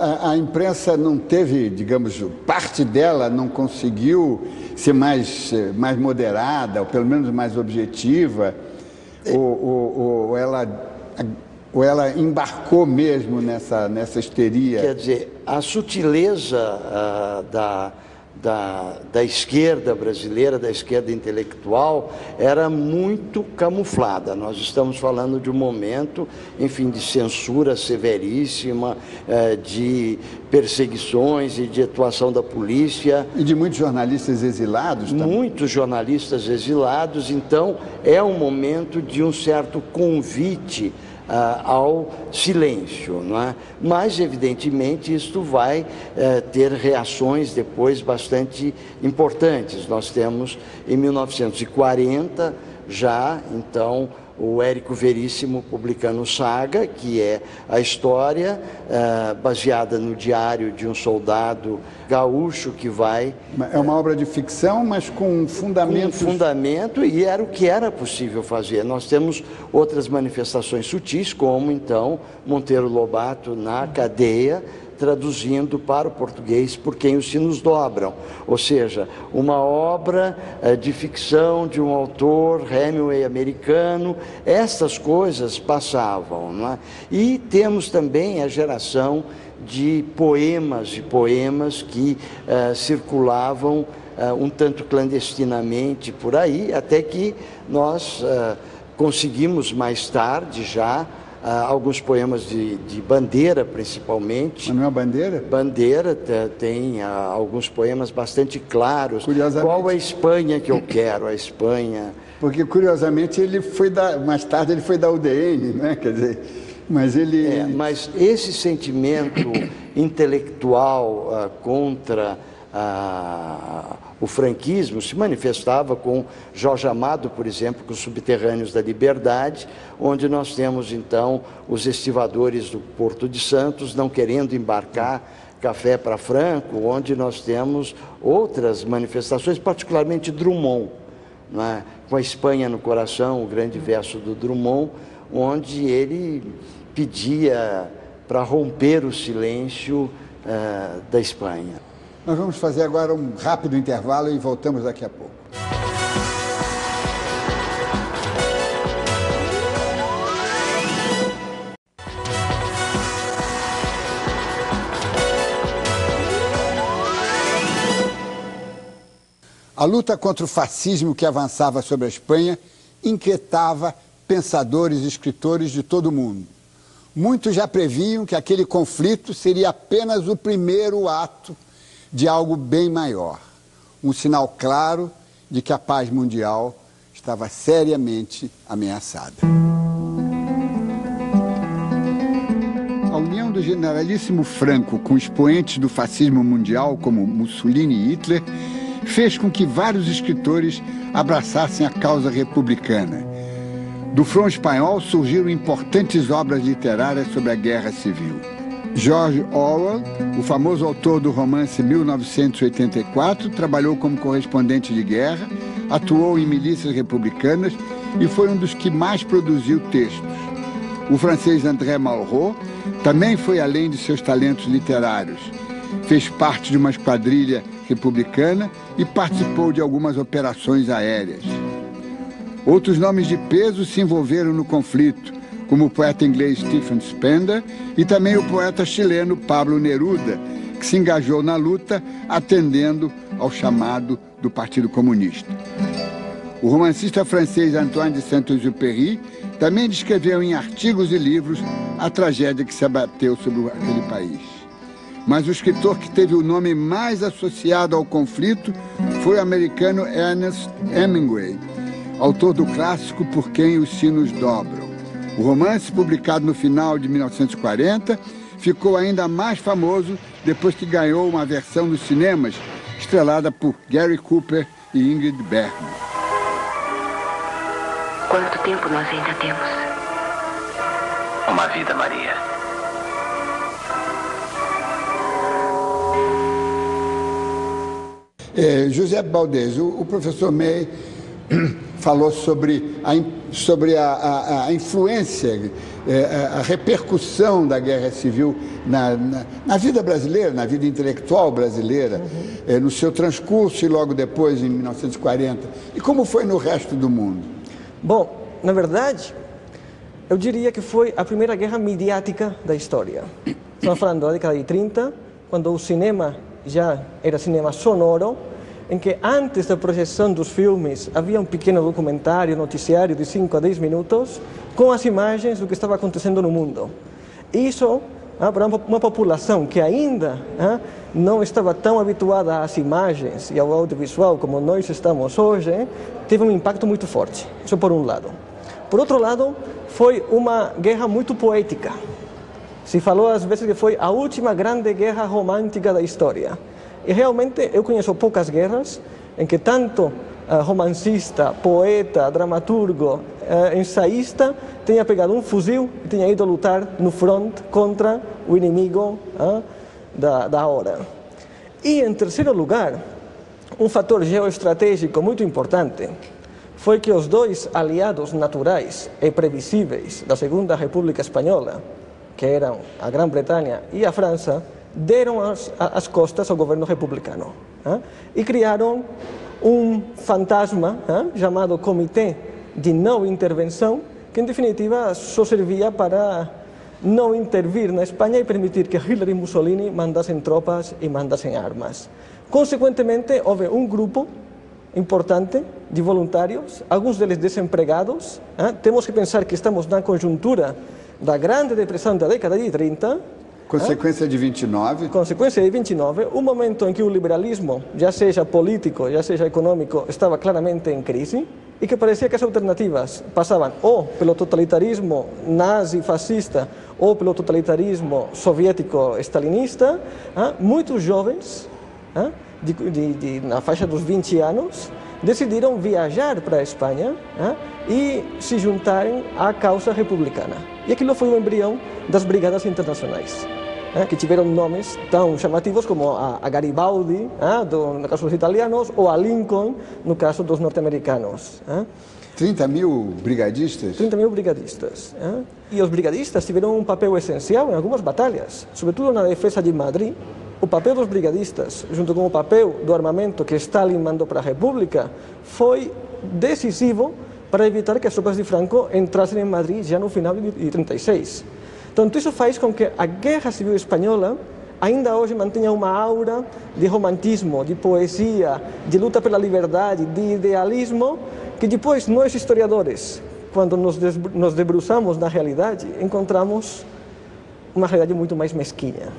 A imprensa não teve, digamos, parte dela não conseguiu ser mais moderada, ou pelo menos mais objetiva, ou ela embarcou mesmo nessa histeria? Quer dizer, a sutileza da esquerda brasileira, da esquerda intelectual, era muito camuflada. Nós estamos falando de um momento, enfim, de censura severíssima, de perseguições e de atuação da polícia. E de muitos jornalistas exilados também. Muitos jornalistas exilados, então é um momento de um certo convite ao silêncio, não é? Mas, evidentemente, isto vai ter reações depois bastante importantes. Nós temos, em 1940, já, então, o Érico Veríssimo publicando Saga, que é a história baseada no diário de um soldado gaúcho que vai... É uma obra de ficção, mas com fundamentos... Com fundamento, e era o que era possível fazer. Nós temos outras manifestações sutis, como, então, Monteiro Lobato na cadeia, traduzindo para o português Por Quem os Sinos Dobram, ou seja, uma obra de ficção de um autor Hemingway americano. Essas coisas passavam, não é? E temos também a geração de poemas e poemas que circulavam um tanto clandestinamente por aí, até que nós conseguimos mais tarde já alguns poemas de Bandeira, principalmente. Manuel Bandeira? Bandeira tem alguns poemas bastante claros. Qual a Espanha que eu quero? A Espanha... Porque, curiosamente, mais tarde ele foi da UDN, né? Quer dizer, mas ele... mas esse sentimento intelectual contra o franquismo se manifestava com Jorge Amado, por exemplo, com os Subterrâneos da Liberdade, onde nós temos, então, os estivadores do Porto de Santos não querendo embarcar café para Franco, onde nós temos outras manifestações, particularmente Drummond, não é? Com a Espanha no coração, o grande verso do Drummond, onde ele pedia para romper o silêncio da Espanha. Nós vamos fazer agora um rápido intervalo e voltamos daqui a pouco. A luta contra o fascismo que avançava sobre a Espanha inquietava pensadores e escritores de todo o mundo. Muitos já previam que aquele conflito seria apenas o primeiro ato de algo bem maior, um sinal claro de que a paz mundial estava seriamente ameaçada. A união do generalíssimo Franco com expoentes do fascismo mundial, como Mussolini e Hitler, fez com que vários escritores abraçassem a causa republicana. Do fronte espanhol surgiram importantes obras literárias sobre a Guerra Civil. George Orwell, o famoso autor do romance 1984, trabalhou como correspondente de guerra, atuou em milícias republicanas e foi um dos que mais produziu textos. O francês André Malraux também foi além de seus talentos literários. Fez parte de uma esquadrilha republicana e participou de algumas operações aéreas. Outros nomes de peso se envolveram no conflito, como o poeta inglês Stephen Spender e também o poeta chileno Pablo Neruda, que se engajou na luta atendendo ao chamado do Partido Comunista. O romancista francês Antoine de Saint-Exupéry também descreveu em artigos e livros a tragédia que se abateu sobre aquele país. Mas o escritor que teve o nome mais associado ao conflito foi o americano Ernest Hemingway, autor do clássico Por Quem os Sinos Dobram. O romance, publicado no final de 1940, ficou ainda mais famoso depois que ganhou uma versão nos cinemas, estrelada por Gary Cooper e Ingrid Bergman. Quanto tempo nós ainda temos? Uma vida, Maria. José Valdez, o professor May falou sobre a influência, a repercussão da Guerra Civil na vida brasileira, na vida intelectual brasileira, no seu transcurso e logo depois, em 1940. E como foi no resto do mundo? Bom, na verdade, eu diria que foi a primeira guerra midiática da história. Estamos falando da década de 30, quando o cinema já era cinema sonoro, em que antes da projeção dos filmes havia um pequeno documentário, noticiário de 5 a 10 minutos, com as imagens do que estava acontecendo no mundo. Isso, para uma população que ainda não estava tão habituada às imagens e ao audiovisual como nós estamos hoje, teve um impacto muito forte. Isso por um lado. Por outro lado, foi uma guerra muito poética. Se falou às vezes que foi a última grande guerra romântica da história. E realmente eu conheço poucas guerras em que tanto romancista, poeta, dramaturgo, ensaísta tenha pegado um fuzil e tenha ido lutar no front contra o inimigo da hora. E em terceiro lugar, um fator geoestratégico muito importante foi que os dois aliados naturais e previsíveis da Segunda República Espanhola, que eram a Grã-Bretanha e a França, deram as costas ao governo republicano e criaram um fantasma chamado Comitê de Não Intervenção, que em definitiva só servia para não intervir na Espanha e permitir que Hitler e Mussolini mandassem tropas e mandassem armas. Consequentemente, houve um grupo importante de voluntários, alguns deles desempregados. Temos que pensar que estamos na conjuntura da Grande Depressão da década de 30, consequência de 29. Consequência de 29, um momento em que o liberalismo, já seja político, já seja econômico, estava claramente em crise e que parecia que as alternativas passavam ou pelo totalitarismo nazi-fascista ou pelo totalitarismo soviético-stalinista. Muitos jovens, na faixa dos 20 anos, decidiram viajar para a Espanha e se juntarem à causa republicana. E aquilo foi o embrião das Brigadas Internacionais, que tiveram nomes tão chamativos como a Garibaldi, no caso dos italianos, ou a Lincoln, no caso dos norte-americanos. 30 mil brigadistas? 30 mil brigadistas. E os brigadistas tiveram um papel essencial em algumas batalhas, sobretudo na defesa de Madrid. O papel dos brigadistas, junto com o papel do armamento que Stalin mandou para a República, foi decisivo para evitar que as tropas de Franco entrassem em Madrid já no final de 36. Então, isso faz com que a Guerra Civil Espanhola ainda hoje mantenha uma aura de romantismo, de poesia, de luta pela liberdade, de idealismo, que depois nós historiadores, quando nos debruçamos na realidade, encontramos uma realidade muito mais mesquinha.